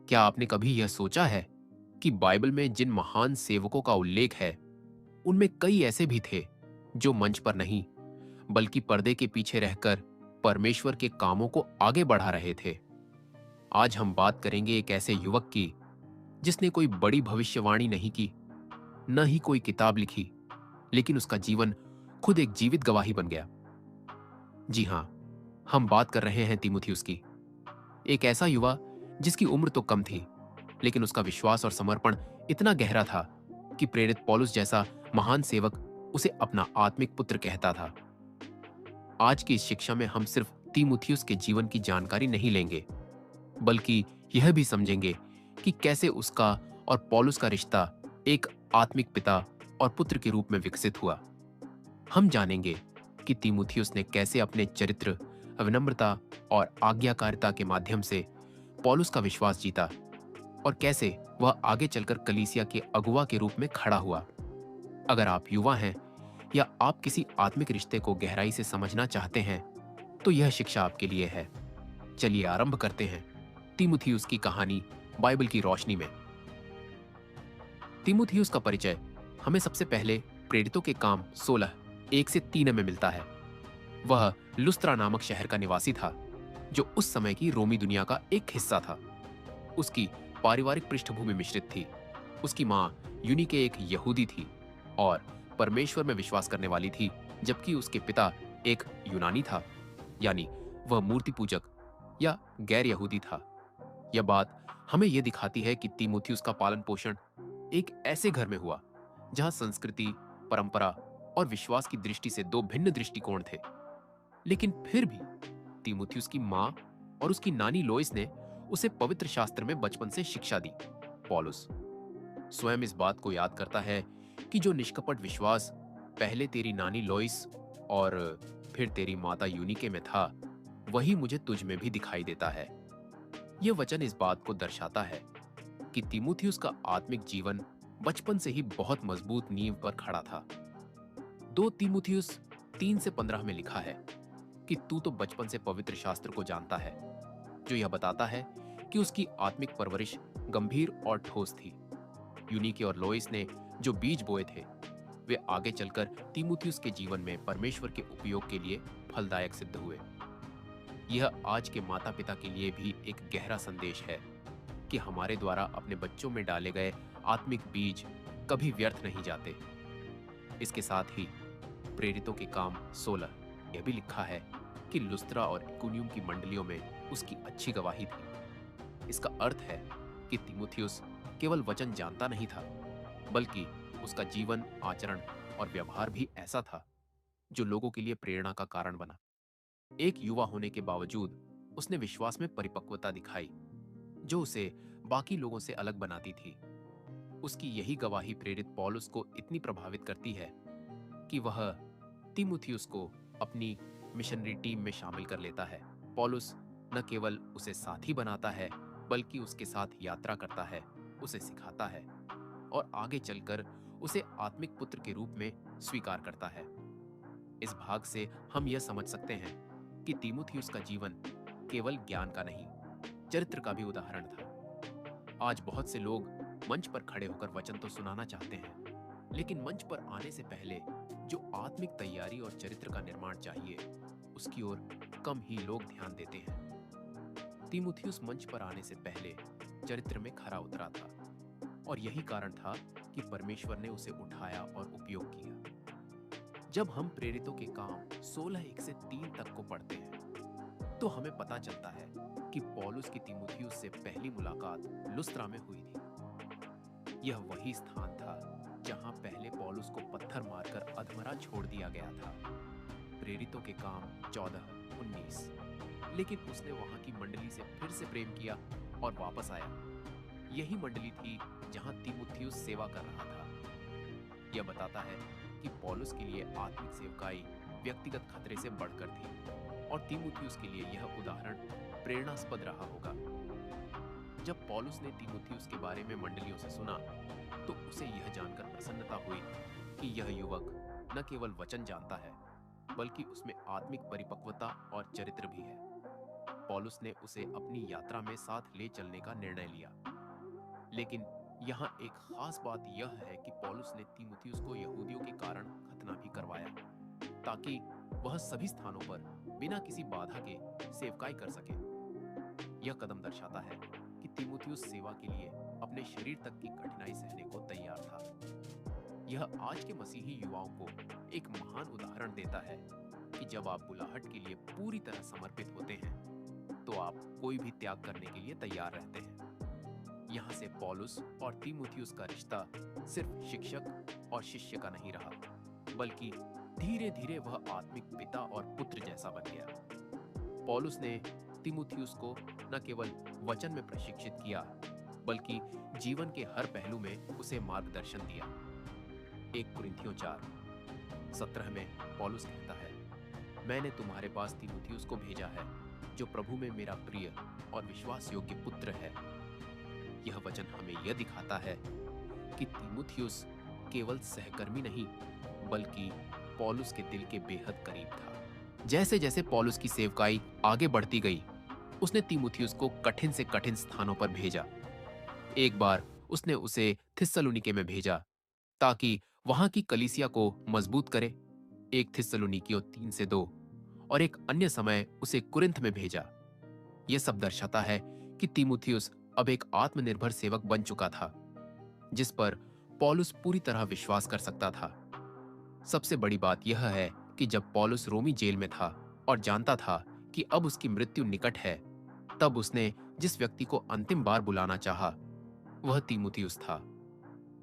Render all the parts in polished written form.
क्या आपने कभी यह सोचा है कि बाइबल में जिन महान सेवकों का उल्लेख है, उनमें कई ऐसे भी थे जो मंच पर नहीं, बल्कि पर्दे के पीछे रहकर परमेश्वर के कामों को आगे बढ़ा रहे थे। आज हम बात करेंगे एक ऐसे युवक की जिसने कोई बड़ी भविष्यवाणी नहीं की, न ही कोई किताब लिखी, लेकिन उसका जीवन खुद एक जीवित गवाही बन गया। जी हां, हम बात कर रहे हैं तीमुथियुस की। एक ऐसा युवा जिसकी उम्र तो कम थी, लेकिन उसका विश्वास और समर्पण इतना गहरा था कि प्रेरित पौलुस जैसा महान सेवक उसे अपना आत्मिक पुत्र कहता था। आज की इस शिक्षा में हम सिर्फ तीमुथियुस के जीवन की जानकारी नहीं लेंगे, बल्कि यह भी समझेंगे कि कैसे उसका और पौलुस का रिश्ता एक आत्मिक पिता और पुत्र के रूप में विकसित हुआ। हम जानेंगे कि तीमुथियुस ने कैसे अपने चरित्र, विनम्रता और आज्ञाकारिता के माध्यम से पौलुस का विश्वास जीता और कैसे वह आगे चलकर कलीसिया के अगुवा के रूप में खड़ा हुआ। अगर आप युवा हैं या आप किसी आत्मिक रिश्ते को गहराई से समझना चाहते हैं, तो यह शिक्षा आपके लिए है। चलिए आरंभ करते हैं तीमुथियुस की कहानी बाइबल की रोशनी में। तीमुथियुस का परिचय हमें सबसे पहले प्रेरितों के काम 16 1 से 3 में मिलता है। वह लुस्त्रा नामक शहर का निवासी था, जो उस समय की रोमी दुनिया का एक हिस्सा था। उसकी पारिवारिक पृष्ठभूमि मिश्रित थी। उसकी मां यूनिके एक यहूदी थी और परमेश्वर में विश्वास करने वाली थी, जबकि उसके पिता एक यूनानी था, यानी वह मूर्ति पूजक या गैर यहूदी था। यह बात हमें यह दिखाती है कि तीमुथियुस का पालन पोषण एक ऐसे घर में हुआ जहां संस्कृति, परंपरा और विश्वास की दृष्टि से दो भिन्न दृष्टिकोण थे। लेकिन फिर भी तीमुथियुस की मां और उसकी नानी लोइस ने उसे पवित्र शास्त्र में बचपन से शिक्षा दी। पौलुस स्वयं इस बात को याद करता है कि जो निष्कपट विश्वास पहले तेरी नानी लोइस और फिर तेरी माता यूनिके में था, वही मुझे तुझ में भी दिखाई देता है। यह वचन इस बात को दर्शाता है कि तीमुथियुस का आत्मिक जीवन बचपन से ही बहुत मजबूत नींव पर खड़ा था। 2 तीमुथियुस 3 से 15 में लिखा है कि तू तो बचपन से पवित्र शास्त्र को जानता है, जो यह बताता है कि उसकी आत्मिक परवरिश गंभीर और ठोस थी। यूनिके और लोइस ने जो बीज बोए थे, वे आगे चलकर तीमुथियुस के जीवन में परमेश्वर के उपयोग के लिए फलदायक सिद्ध हुए। यह आज के माता पिता के लिए भी एक गहरा संदेश है कि हमारे द्वारा अपने बच्चों में डाले गए आत्मिक बीज कभी व्यर्थ नहीं जाते। इसके साथ ही प्रेरितों के काम 16 यह भी लिखा है कि लुस्त्रा और इकुनियुम की मंडलियों में उसकी अच्छी गवाही थी। इसका अर्थ है कि तीमुथियुस केवल वचन जानता नहीं था, बल्कि उसका जीवन, आचरण और व्यवहार भी ऐसा था जो लोगों के लिए प्रेरणा का कारण बना। एक युवा होने के बावजूद उसने विश्वास में परिपक्वता दिखाई, जो उसे बाकी लोगों से अलग बनाती थी। उसकी यही गवाही प्रेरित पौलुस को इतनी प्रभावित करती है कि वह तीमुथियुस को अपनी मिशनरी टीम में शामिल कर लेता है। पौलुस न केवल उसे साथी बनाता है, बल्कि उसके साथ यात्रा करता है, उसे सिखाता है और आगे चलकर उसे आत्मिक पुत्र के रूप में स्वीकार करता है। इस भाग से हम यह समझ सकते हैं कि तीमुथियुस का जीवन केवल ज्ञान का नहीं, चरित्र का भी उदाहरण था। आज बहुत से लोग मंच पर खड़े होकर वचन तो सुनाना चाहते हैं, लेकिन मंच पर आने से पहले जो आत्मिक तैयारी और चरित्र का निर्माण चाहिए, उसकी ओर कम ही लोग ध्यान देते हैं। तीमुथियुस मंच पर आने से पहले चरित्र में खरा उतरा था और यही कारण था कि परमेश्वर ने उसे उठाया और उपयोग किया। जब हम प्रेरितों के काम 16 1 से 3 तक को पढ़ते हैं, तो हमें पता चलता है कि पौलुस की तीमुथियुस से पहली मुलाकात लुस्त्रा में हुई थी। यह वही स्थान था जहां पहले पौलुस को पत्थर मारकर अधमरा छोड़ दिया गया था। प्रेरितों के काम 14 19। लेकिन उसने वहां की मंडली से फिर से प्रेम किया और वापस आया। यही मंडली थी जहां तीमुथियुस सेवा कर रहा था। यह बताता है कि पौलुस के लिए आत्मिक सेवकाई व्यक्तिगत खतरे से बढ़कर थी और तीमुथियुस के लिए यह उदाहरण प्रेरणास्पद रहा होगा। जब पौलुस ने तीमुथियुस के बारे में मंडलियों से सुना, तो उसे यह जानकर प्रसन्नता हुई कि यह युवक न केवल वचन जानता है, बल्कि उसमें आत्मिक परिपक्वता और चरित्र भी है। पौलुस ने उसे अपनी यात्रा में साथ ले चलने का निर्णय लिया। लेकिन यहाँ एक खास बात यह है कि पौलुस ने तीमुथियुस को यहूदियों के कारण खतना भी करवाया, ताकि वह सभी स्थानों पर बिना किसी बाधा के सेवकाई कर सके। यह कदम दर्शाता है कि तीमुथियुस सेवा के लिए अपने शरीर तक की कठिनाई सहने को तैयार था। यह आज के मसीही युवाओं को एक महान उदाहरण देता है कि जब आप बुलाहट के लिए पूरी तरह समर्पित होते हैं, तो आप कोई भी त्याग करने के लिए तैयार रहते हैं। यहाँ से पौलुस और तीमुथियुस का रिश्ता सिर्फ शिक्षक और शिष्य का नहीं रहा, बल्कि धीरे धीरे वह आत्मिक पिता और पुत्र जैसा बन गया। पौलुस ने तीमुथियुस को न केवल वचन में प्रशिक्षित किया, बल्कि जीवन के हर पहलू में उसे मार्गदर्शन दिया। 1 कुरिन्थियों 4:17 में पौलुस कहता है, मैंने तुम्हारे पास तीमुथियुस को भेजा है, जो प्रभु में मेरा प्रिय और विश्वास योग्य पुत्र है। यह वचन हमें यह दिखाता है कि तीमुथियुस केवल सहकर्मी नहीं, बल्कि पौलुस के दिल के बेहद करीब था। जैसे जैसे पौलुस की सेवकाई आगे बढ़ती गई, उसने तीमुथियुस को कठिन से कठिन स्थानों पर भेजा। एक बार उसने उसे थिस्सलुनीके में भेजा, ताकि वहां की कलीसिया को मजबूत करे। 1 थिस्सलुनीकियों 3-2 और एक अन्य समय उसे कुरिन्थ में भेजा। यह सब दर्शाता है कि तीमुथियुस अब एक आत्मनिर्भर सेवक बन चुका था, जिस पर पौलुस पूरी तरह विश्वास कर सकता था। सबसे बड़ी बात यह है कि जब पौलुस रोमी जेल में था और जानता था कि अब उसकी मृत्यु निकट है, तब उसने जिस व्यक्ति को अंतिम बार बुलाना चाहा, वह तीमुथियुस था।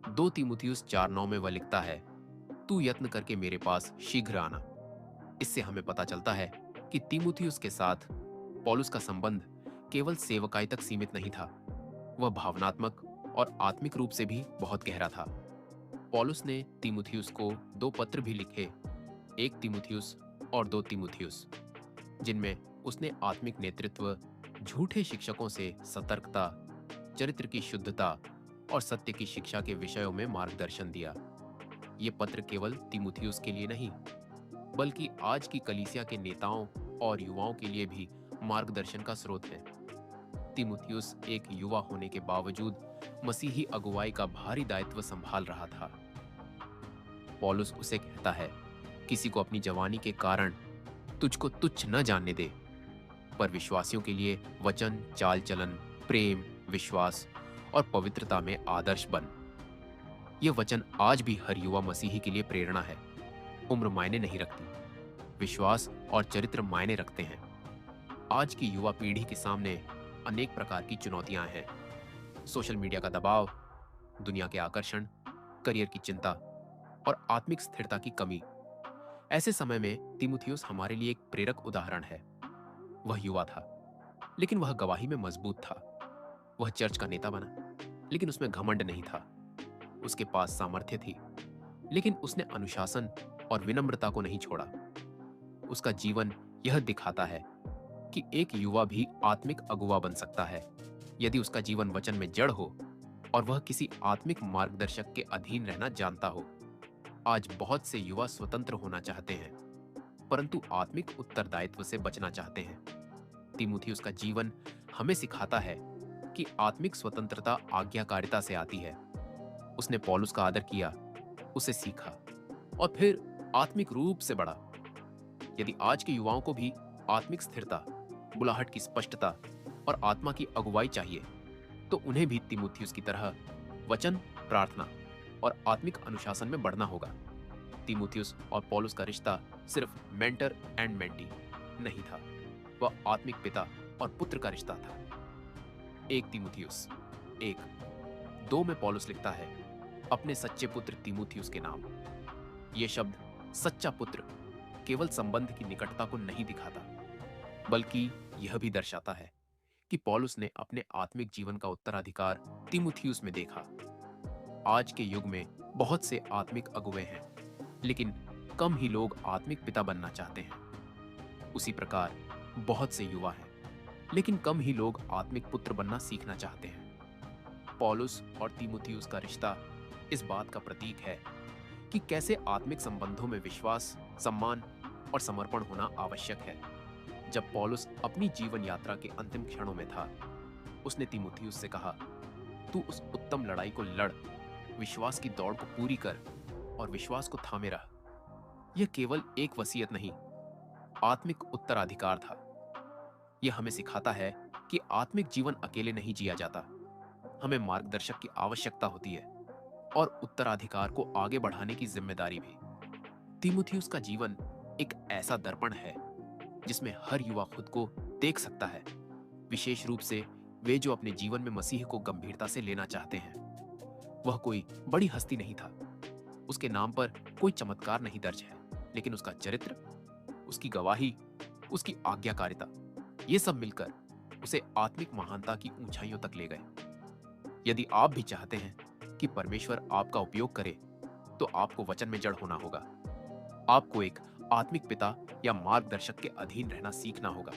2 तीमुथियुस 4:9 में वह लिखता है, तू यत्न करके मेरे पास शीघ्र आना। इससे हमें पता चलता है कि तीमुथियुस के साथ पौलुस का संबंध केवल सेवकाई तक सीमित नहीं था, वह भावनात्मक और आत्मिक रूप से भी बहुत गहरा था। पौलुस ने तीमुथियुस को 2 पत्र भी लिखे, 1 तीमुथियुस और 2 तीमुथियुस, जिनमें उसने आत्मिक नेतृत्व, झूठे शिक्षकों से सतर्कता, चरित्र की शुद्धता और सत्य की शिक्षा के विषयों में मार्गदर्शन दिया। ये पत्र केवल तीमुथियुस के लिए नहीं, बल्कि आज की कलीसिया के नेताओं और युवाओं के लिए भी मार्गदर्शन का स्रोत है। तीमुथियुस एक युवा होने के बावजूद मसीही अगुवाई का भारी दायित्व संभाल रहा था। पौलुस उसे कहता है, किसी को अपनी जवानी के कारण तुझको तुच्छ न जानने दे, पर विश्वासियों के लिए वचन, चाल चलन, प्रेम, विश्वास और पवित्रता में आदर्श बन। यह वचन आज भी हर युवा मसीही के लिए प्रेरणा है। उम्र मायने नहीं रखती, विश्वास और चरित्र मायने रखते हैं। आज की युवा पीढ़ी के सामने अनेक प्रकार की चुनौतियां हैं। सोशल मीडिया का दबाव, दुनिया के आकर्षण, करियर की चिंता और आत्मिक स्थिरता की कमी। ऐसे समय में तीमुथियुस हमारे लिए एक प्रेरक उदाहरण है। वह युवा था, लेकिन वह गवाही में मजबूत था। वह चर्च का नेता बना, लेकिन उसमें घमंड नहीं था। उसके पास सामर्थ्य थी, लेकिन उसने अनुशासन और विनम्रता को नहीं छोड़ा। उसका जीवन यह दिखाता है कि एक युवा भी आत्मिक अगुवा बन सकता है, यदि उसका जीवन वचन में जड़ हो और वह किसी आत्मिक मार्गदर्शक के अधीन रहना जानता हो। आज बहुत से युवा स्वतंत्र होना चाहते हैं, परंतु आत्मिक उत्तरदायित्व से बचना चाहते हैं। तीमुथियुस का जीवन हमें सिखाता है कि आत्मिक स्वतंत्रता आज्ञाकारिता से आती है। उसने पौलुस का आदर किया, उसे सीखा और फिर आत्मिक रूप से बढ़ा। यदि आज के युवाओं को भी आत्मिक स्थिरता, बुलाहट की स्पष्टता और आत्मा की अगुवाई चाहिए, तो उन्हें भी तीमुथियुस की तरह वचन, प्रार्थना और आत्मिक अनुशासन में बढ़ना होगा। तीमुथियुस और पौलुस का रिश्ता सिर्फ मेंटर एंड मेंटी नहीं था, वह आत्मिक पिता और पुत्र का रिश्ता था। 1 तीमुथियुस 1:2 में पौलुस लिखता है, अपने सच्चे पुत्र तीमुथियुस के नाम। यह शब्द सच्चा पुत्र केवल संबंध की निकटता को नहीं दिखाता, बल्कि यह भी दर्शाता है कि पौलुस ने अपने आत्मिक जीवन का उत्तराधिकार तीमुथियुस में देखा। आज के युग में बहुत से आत्मिक अगुवे हैं, लेकिन कम ही लोग आत्मिक पिता बनना चाहते हैं। उसी प्रकार बहुत से युवा हैं, लेकिन कम ही लोग आत्मिक पुत्र बनना सीखना चाहते हैं। पौलुस और तीमुथियुस का रिश्ता इस बात का प्रतीक है कि कैसे आत्मिक संबंधों में विश्वास, सम्मान और समर्पण होना आवश्यक है। जब पौलुस अपनी जीवन यात्रा के अंतिम क्षणों में था, उसने तीमुथियुस से कहा, तू उस उत्तम लड़ाई को लड़, विश्वास की दौड़ को पूरी कर और विश्वास को थामे रह। यह केवल एक वसीयत नहीं, आत्मिक उत्तराधिकार था। यह हमें सिखाता है कि आत्मिक जीवन अकेले नहीं जिया जाता, हमें मार्गदर्शक की आवश्यकता होती है और उत्तराधिकार को आगे बढ़ाने की जिम्मेदारी भी। तीमुथियुस का जीवन एक ऐसा दर्पण है जिसमें हर युवा खुद को देख सकता है, विशेष रूप से वे जो अपने जीवन में मसीह को गंभीरता से लेना चाहते हैं। वह कोई बड़ी हस्ती नहीं था, उसके नाम पर कोई चमत्कार नहीं दर्ज है, लेकिन उसका चरित्र, उसकी गवाही, उसकी आज्ञाकारिता, ये सब मिलकर उसे आत्मिक महानता की ऊंचाइयों तक ले गए। यदि आप भी चाहते हैं कि परमेश्वर आपका उपयोग करे, तो आपको वचन में जड़ होना होगा। आपको एक आत्मिक पिता या मार्गदर्शक के अधीन रहना सीखना होगा,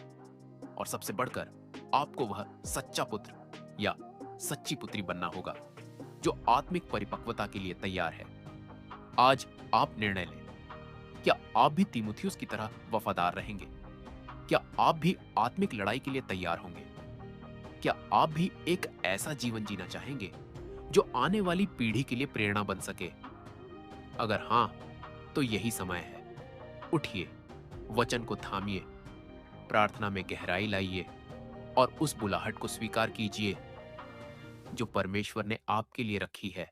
और सबसे बढ़कर आपको वह सच्चा पुत्र या सच्ची पुत्री बनना होगा जो आत्मिक परिपक्वता के लिए तैयार है। आज आप निर्णय लें, क्या आप भी तीमुथियुस की तरह वफादार रहेंगे? क्या आप भी आत्मिक लड़ाई के लिए तैयार होंगे? क्या आप भी एक ऐसा जीवन जीना चाहेंगे जो आने वाली पीढ़ी के लिए प्रेरणा बन सके? अगर हां, तो यही समय है। उठिए, वचन को थामिए, प्रार्थना में गहराई लाइए और उस बुलाहट को स्वीकार कीजिए जो परमेश्वर ने आपके लिए रखी है।